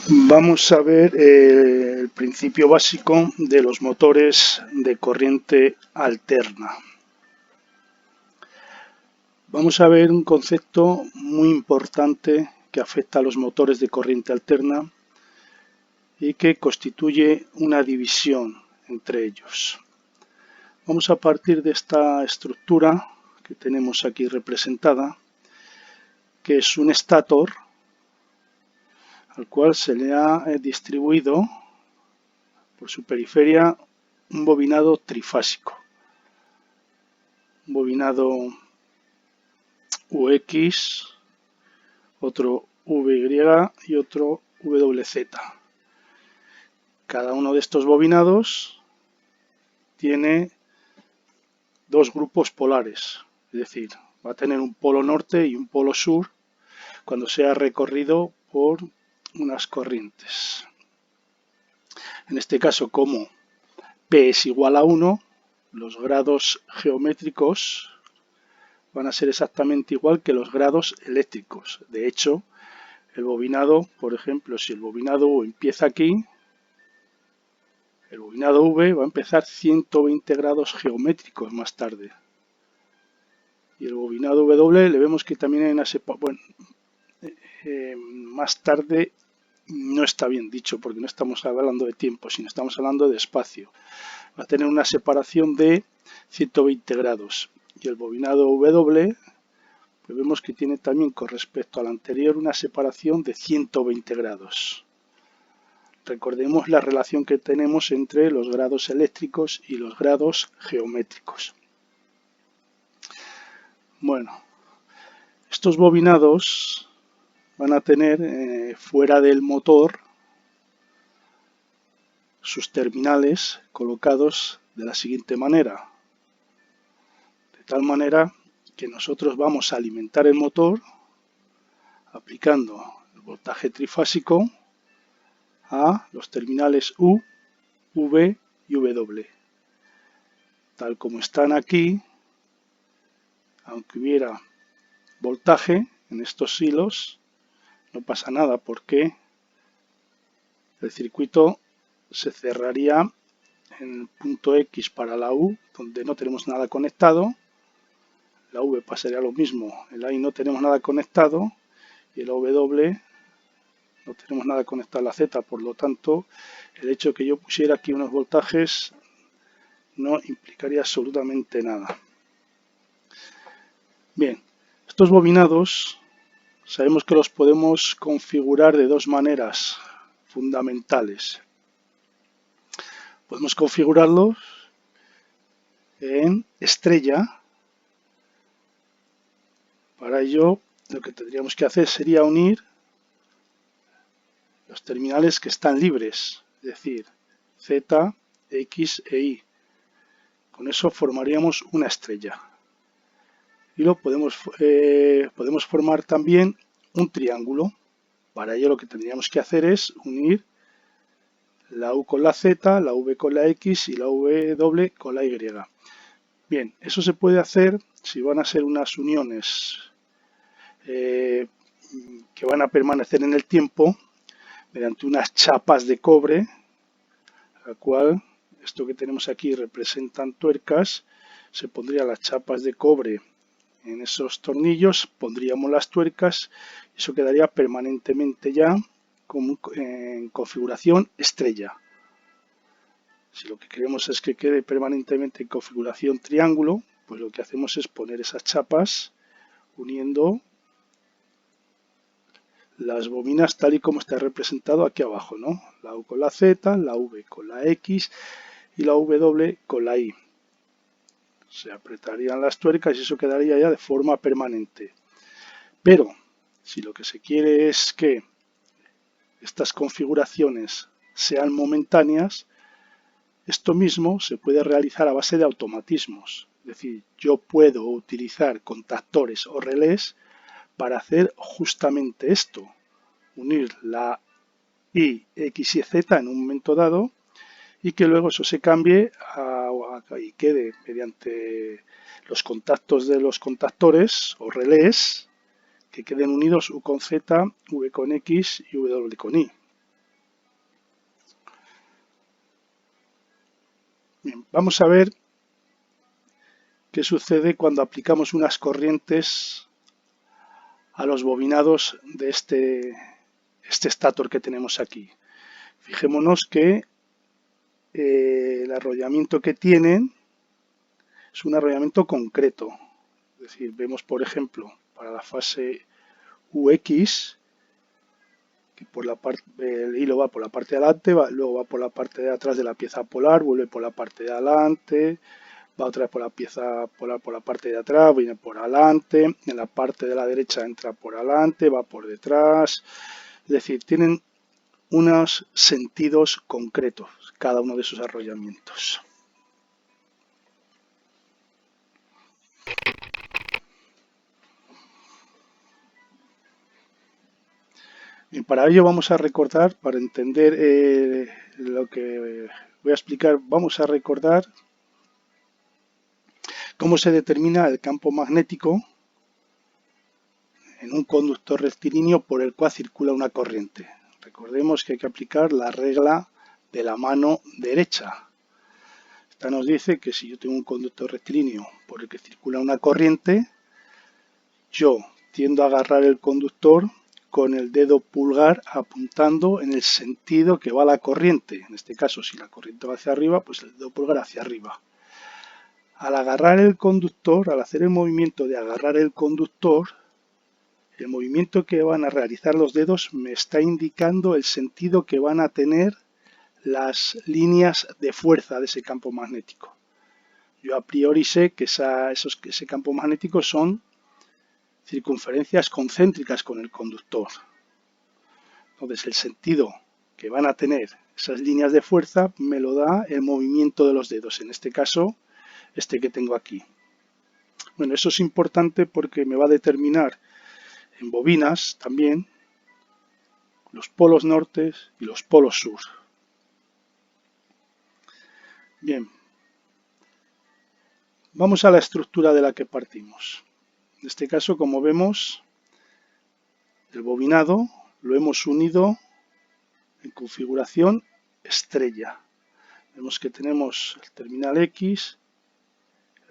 Vamos a ver el principio básico de los motores de corriente alterna. Vamos a ver un concepto muy importante que afecta a los motores de corriente alterna y que constituye una división entre ellos. Vamos a partir de esta estructura que tenemos aquí representada, que es un estator al cual se le ha distribuido por su periferia un bobinado trifásico, un bobinado UX, otro VY y otro WZ. Cada uno de estos bobinados tiene dos grupos polares, es decir, va a tener un polo norte y un polo sur cuando sea recorrido por unas corrientes. En este caso, como P es igual a 1, los grados geométricos van a ser exactamente igual que los grados eléctricos. De hecho, el bobinado, por ejemplo, si el bobinado U empieza aquí, el bobinado V va a empezar 120 grados geométricos más tarde. Y el bobinado W le vemos que también hay una separación. Más tarde no está bien dicho porque no estamos hablando de tiempo, sino estamos hablando de espacio. Va a tener una separación de 120 grados. Y el bobinado W, pues vemos que tiene también con respecto al anterior una separación de 120 grados. Recordemos la relación que tenemos entre los grados eléctricos y los grados geométricos. Bueno, estos bobinados van a tener fuera del motor sus terminales colocados de la siguiente manera. De tal manera que nosotros vamos a alimentar el motor aplicando el voltaje trifásico a los terminales U, V y W. Tal como están aquí, aunque hubiera voltaje en estos hilos, no pasa nada porque el circuito se cerraría en el punto X para la U, donde no tenemos nada conectado. La V pasaría lo mismo, en la I no tenemos nada conectado y en la W no tenemos nada conectado a la Z, por lo tanto el hecho de que yo pusiera aquí unos voltajes no implicaría absolutamente nada. Bien, estos bobinados sabemos que los podemos configurar de dos maneras fundamentales. Podemos configurarlos en estrella. Para ello lo que tendríamos que hacer sería unir los terminales que están libres, es decir, Z, X e Y. Con eso formaríamos una estrella. Y lo podemos formar también un triángulo. Para ello lo que tendríamos que hacer es unir la U con la Z, la V con la X y la W con la Y. Bien, eso se puede hacer si van a ser unas uniones que van a permanecer en el tiempo mediante unas chapas de cobre, la cual esto que tenemos aquí representan tuercas. Se pondrían las chapas de cobre en esos tornillos, pondríamos las tuercas y eso quedaría permanentemente ya como en configuración estrella. Si lo que queremos es que quede permanentemente en configuración triángulo, pues lo que hacemos es poner esas chapas uniendo las bobinas tal y como está representado aquí abajo, ¿no? La U con la Z, la V con la X y la W con la Y. Se apretarían las tuercas y eso quedaría ya de forma permanente. Pero si lo que se quiere es que estas configuraciones sean momentáneas, esto mismo se puede realizar a base de automatismos. Es decir, yo puedo utilizar contactores o relés para hacer justamente esto. Unir la Y, X y Z en un momento dado y que luego eso se cambie y quede mediante los contactos de los contactores o relés que queden unidos U con Z, V con X y W con Y. Bien, vamos a ver qué sucede cuando aplicamos unas corrientes a los bobinados de este estator que tenemos aquí. Fijémonos que el arrollamiento que tienen es un arrollamiento concreto. Es decir, vemos por ejemplo para la fase UX que por la parte, el hilo va por la parte de adelante, luego va por la parte de atrás de la pieza polar, vuelve por la parte de adelante, va otra vez por la pieza polar por la parte de atrás, viene por adelante, en la parte de la derecha entra por adelante, va por detrás. Es decir, tienen unos sentidos concretos cada uno de sus arrollamientos. Y para ello vamos a recordar, para entender lo que voy a explicar, vamos a recordar cómo se determina el campo magnético en un conductor rectilíneo por el cual circula una corriente. Recordemos que hay que aplicar la regla de la mano derecha. Esta nos dice que si yo tengo un conductor rectilíneo por el que circula una corriente, yo tiendo a agarrar el conductor con el dedo pulgar apuntando en el sentido que va la corriente. En este caso, si la corriente va hacia arriba, pues el dedo pulgar hacia arriba. Al agarrar el conductor, al hacer el movimiento de agarrar el conductor, el movimiento que van a realizar los dedos me está indicando el sentido que van a tener las líneas de fuerza de ese campo magnético. Yo a priori sé que ese campo magnético son circunferencias concéntricas con el conductor. Entonces el sentido que van a tener esas líneas de fuerza me lo da el movimiento de los dedos, en este caso este que tengo aquí. Bueno, eso es importante porque me va a determinar en bobinas también los polos norte y los polos sur. Bien, vamos a la estructura de la que partimos. En este caso, como vemos, el bobinado lo hemos unido en configuración estrella. Vemos que tenemos el terminal X,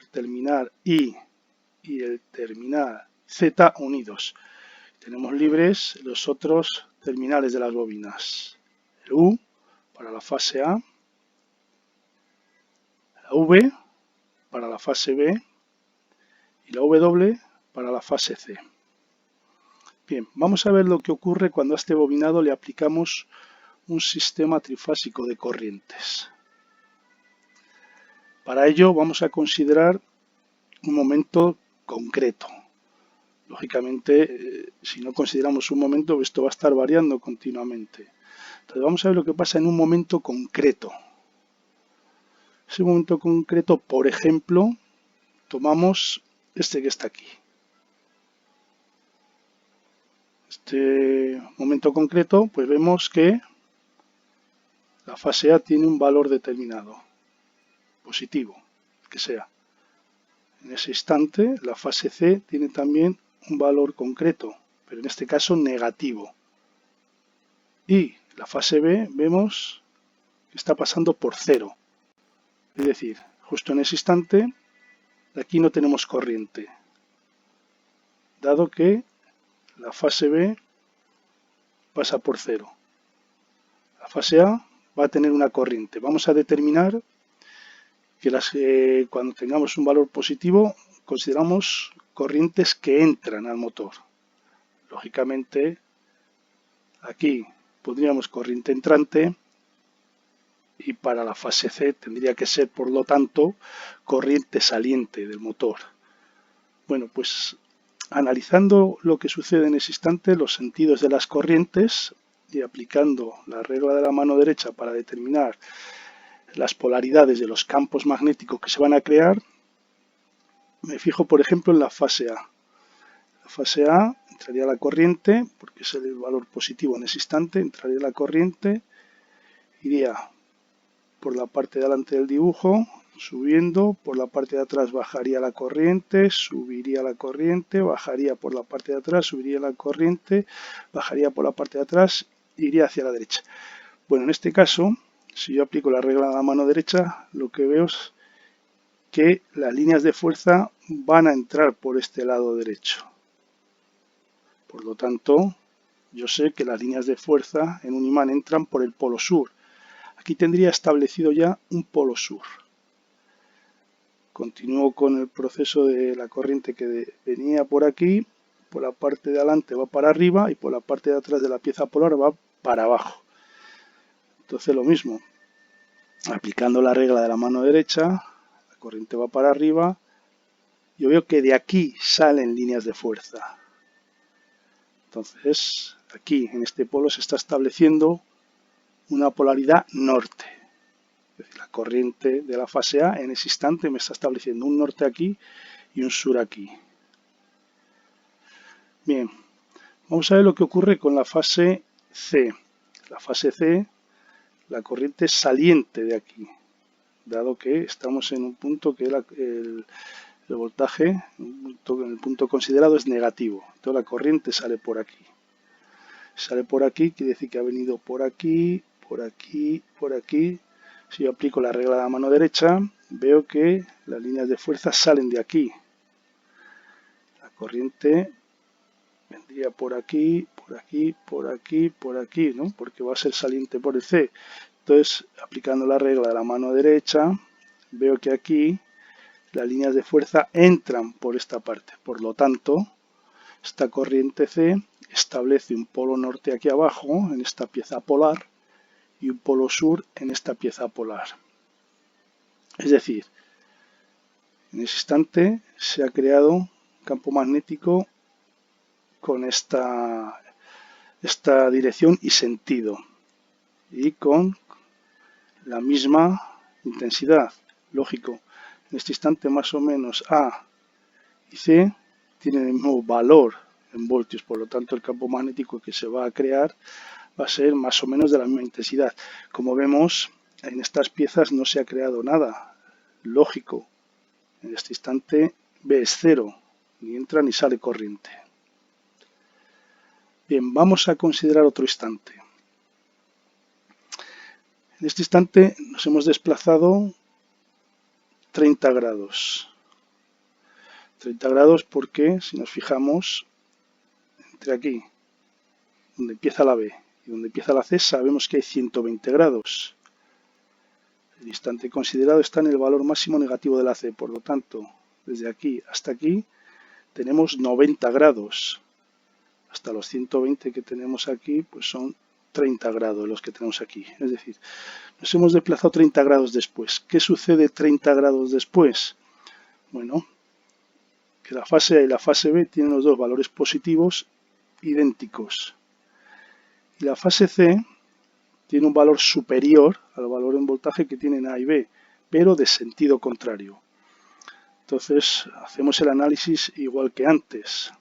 el terminal Y y el terminal Z unidos. Tenemos libres los otros terminales de las bobinas. El U para la fase A, la V para la fase B y la W para la fase C. Bien, vamos a ver lo que ocurre cuando a este bobinado le aplicamos un sistema trifásico de corrientes. Para ello vamos a considerar un momento concreto. Lógicamente, si no consideramos un momento, esto va a estar variando continuamente. Entonces vamos a ver lo que pasa en un momento concreto. Ese momento concreto, por ejemplo, tomamos este que está aquí. Este momento concreto, pues vemos que la fase A tiene un valor determinado, positivo, que sea. En ese instante, la fase C tiene también un valor concreto, pero en este caso negativo. Y la fase B vemos que está pasando por 0. Es decir, justo en ese instante, aquí no tenemos corriente, dado que la fase B pasa por 0. La fase A va a tener una corriente. Vamos a determinar que cuando tengamos un valor positivo, consideramos corrientes que entran al motor. Lógicamente, aquí pondríamos corriente entrante y para la fase C tendría que ser, por lo tanto, corriente saliente del motor. Bueno, pues analizando lo que sucede en ese instante, los sentidos de las corrientes y aplicando la regla de la mano derecha para determinar las polaridades de los campos magnéticos que se van a crear, me fijo por ejemplo en la fase A. La fase A entraría la corriente, porque es el valor positivo en ese instante, entraría la corriente, iría por la parte de delante del dibujo, subiendo, por la parte de atrás bajaría la corriente, subiría la corriente, bajaría por la parte de atrás, subiría la corriente, bajaría por la parte de atrás, iría hacia la derecha. Bueno, en este caso, Si yo aplico la regla de la mano derecha, lo que veo es que las líneas de fuerza van a entrar por este lado derecho. Por lo tanto, yo sé que las líneas de fuerza en un imán entran por el polo sur. Aquí tendría establecido ya un polo sur. Continúo con el proceso de la corriente que venía por aquí. Por la parte de adelante va para arriba y por la parte de atrás de la pieza polar va para abajo. Entonces lo mismo, aplicando la regla de la mano derecha, la corriente va para arriba. Yo veo que de aquí salen líneas de fuerza. Entonces, aquí en este polo se está estableciendo una polaridad norte. Es decir, la corriente de la fase A en ese instante me está estableciendo un norte aquí y un sur aquí. Bien, vamos a ver lo que ocurre con la fase C. La fase C, la corriente saliente de aquí, dado que estamos en un punto que el voltaje, en el punto considerado, es negativo. Entonces la corriente sale por aquí. Sale por aquí, quiere decir que ha venido por aquí, por aquí, por aquí. Si yo aplico la regla de la mano derecha, veo que las líneas de fuerza salen de aquí. La corriente vendría por aquí, por aquí, por aquí, por aquí, ¿no? Porque va a ser saliente por el C. Entonces, aplicando la regla de la mano derecha, veo que aquí las líneas de fuerza entran por esta parte. Por lo tanto, esta corriente C establece un polo norte aquí abajo, en esta pieza polar, y un polo sur en esta pieza polar. Es decir, en ese instante se ha creado un campo magnético con esta dirección y sentido, y con la misma intensidad. Lógico, en este instante más o menos A y C tienen el mismo valor en voltios, por lo tanto el campo magnético que se va a crear va a ser más o menos de la misma intensidad. Como vemos, en estas piezas no se ha creado nada. Lógico, en este instante B es cero, ni entra ni sale corriente. Bien, vamos a considerar otro instante. En este instante nos hemos desplazado 30 grados. 30 grados porque, si nos fijamos, entre aquí, donde empieza la B y donde empieza la C, sabemos que hay 120 grados. El instante considerado está en el valor máximo negativo de la C, por lo tanto, desde aquí hasta aquí tenemos 90 grados. Hasta los 120 que tenemos aquí, pues son 30 grados los que tenemos aquí. Es decir, nos hemos desplazado 30 grados después. ¿Qué sucede 30 grados después? Bueno, que la fase A y la fase B tienen los dos valores positivos idénticos. Y la fase C tiene un valor superior al valor en voltaje que tienen A y B, pero de sentido contrario. Entonces, hacemos el análisis igual que antes.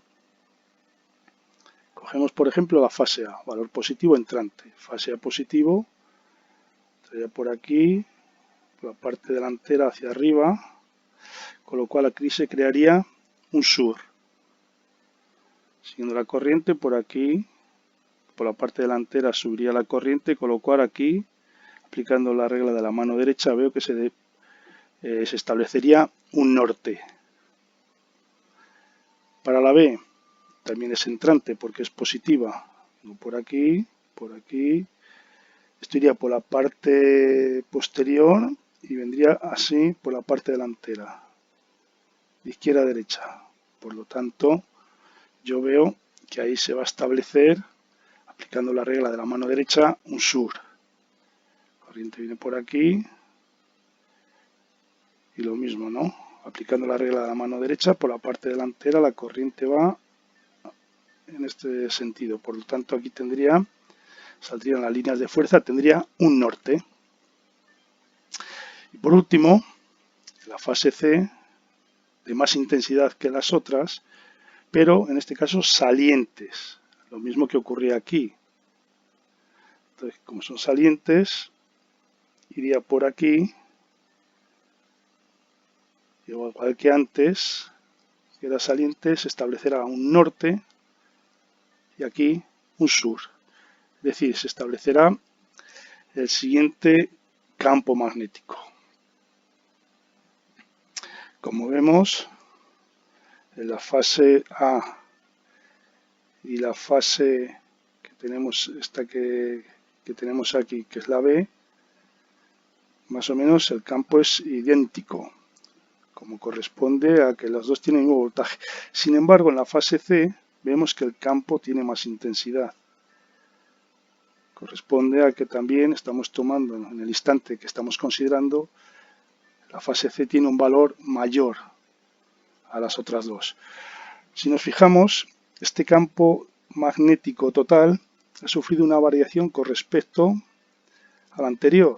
Cogemos, por ejemplo, la fase A, valor positivo entrante. Fase A positivo, estaría por aquí, por la parte delantera hacia arriba, con lo cual aquí se crearía un sur. Siguiendo la corriente, por aquí, por la parte delantera subiría la corriente, con lo cual aquí, aplicando la regla de la mano derecha, veo que se establecería un norte. Para la B también es entrante porque es positiva. Por aquí, por aquí. Esto iría por la parte posterior y vendría así por la parte delantera. De izquierda a derecha. Por lo tanto, yo veo que ahí se va a establecer, aplicando la regla de la mano derecha, un sur. La corriente viene por aquí. Y lo mismo, ¿no? Aplicando la regla de la mano derecha, por la parte delantera la corriente va en este sentido. Por lo tanto, aquí saldrían las líneas de fuerza, tendría un norte. Y por último, la fase C, de más intensidad que las otras, pero en este caso salientes. Lo mismo que ocurría aquí. Entonces, como son salientes, iría por aquí, igual que antes, que era saliente, se establecerá un norte y aquí un sur. Es decir, se establecerá el siguiente campo magnético. Como vemos, en la fase A y la fase que tenemos, esta que tenemos aquí, que es la B, más o menos el campo es idéntico, como corresponde a que los dos tienen el mismo voltaje. Sin embargo, en la fase C vemos que el campo tiene más intensidad. Corresponde a que también estamos tomando, en el instante que estamos considerando, la fase C tiene un valor mayor a las otras dos. Si nos fijamos, este campo magnético total ha sufrido una variación con respecto al anterior.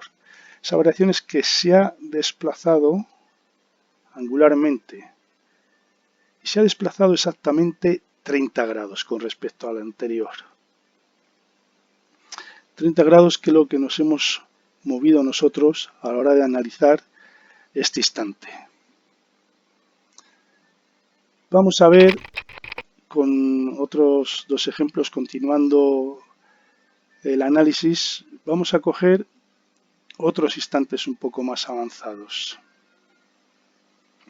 Esa variación es que se ha desplazado angularmente y se ha desplazado exactamente 30 grados con respecto al anterior. 30 grados que es lo que nos hemos movido nosotros a la hora de analizar este instante. Vamos a ver con otros dos ejemplos, continuando el análisis, vamos a coger otros instantes un poco más avanzados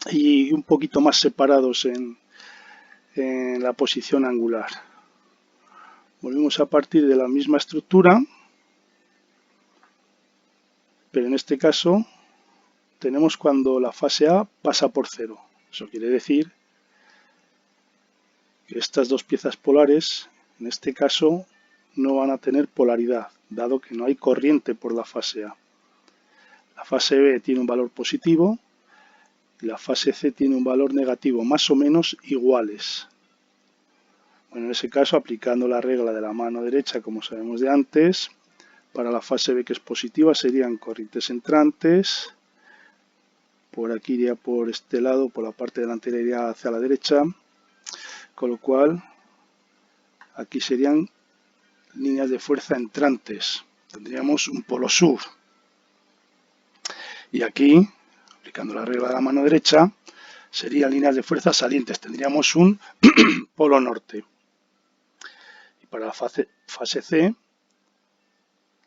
y un poquito más separados en la posición angular. Volvemos a partir de la misma estructura, pero en este caso tenemos cuando la fase A pasa por cero. Eso quiere decir que estas dos piezas polares, en este caso, no van a tener polaridad, dado que no hay corriente por la fase A. La fase B tiene un valor positivo y la fase C tiene un valor negativo, más o menos iguales. Bueno, en ese caso, aplicando la regla de la mano derecha, como sabemos de antes, para la fase B, que es positiva, serían corrientes entrantes. Por aquí iría por este lado, por la parte delantera iría hacia la derecha, con lo cual aquí serían líneas de fuerza entrantes. Tendríamos un polo sur. Y aquí, aplicando la regla de la mano derecha, serían líneas de fuerza salientes. Tendríamos un polo norte. Y para la fase C,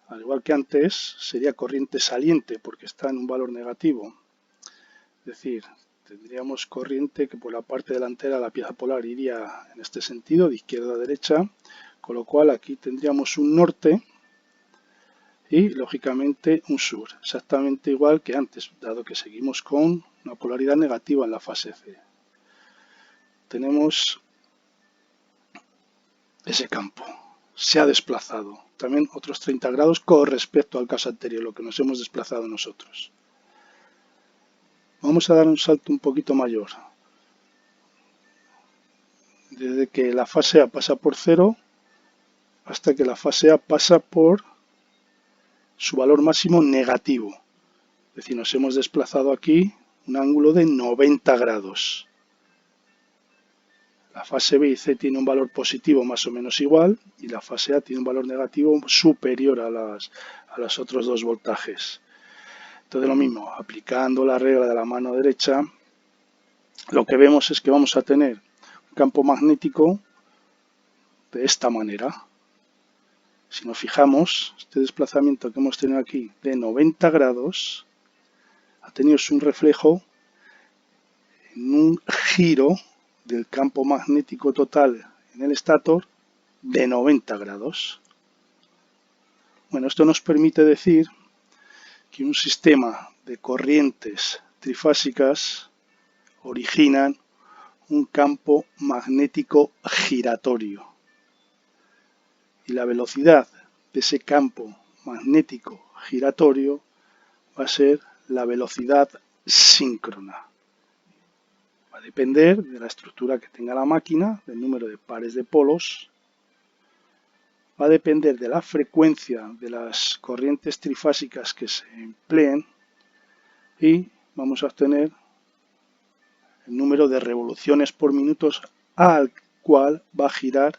al igual que antes, sería corriente saliente porque está en un valor negativo. Es decir, tendríamos corriente que por la parte delantera de la pieza polar iría en este sentido, de izquierda a derecha, con lo cual aquí tendríamos un norte y, lógicamente, un sur, exactamente igual que antes, dado que seguimos con una polaridad negativa en la fase C. Tenemos ese campo, se ha desplazado, también otros 30 grados con respecto al caso anterior, lo que nos hemos desplazado nosotros. Vamos a dar un salto un poquito mayor. Desde que la fase A pasa por cero hasta que la fase A pasa por su valor máximo negativo. Es decir, nos hemos desplazado aquí un ángulo de 90 grados. La fase B y C tiene un valor positivo más o menos igual y la fase A tiene un valor negativo superior a los otros dos voltajes. Entonces lo mismo, aplicando la regla de la mano derecha, lo que vemos es que vamos a tener un campo magnético de esta manera. Si nos fijamos, este desplazamiento que hemos tenido aquí de 90 grados ha tenido un reflejo en un giro del campo magnético total en el estator de 90 grados. Bueno, esto nos permite decir que un sistema de corrientes trifásicas originan un campo magnético giratorio. Y la velocidad de ese campo magnético giratorio va a ser la velocidad síncrona. Va a depender de la estructura que tenga la máquina, del número de pares de polos. Va a depender de la frecuencia de las corrientes trifásicas que se empleen y vamos a obtener el número de revoluciones por minuto al cual va a girar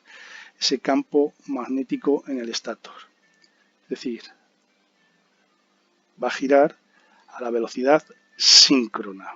ese campo magnético en el estator. Es decir, va a girar a la velocidad síncrona.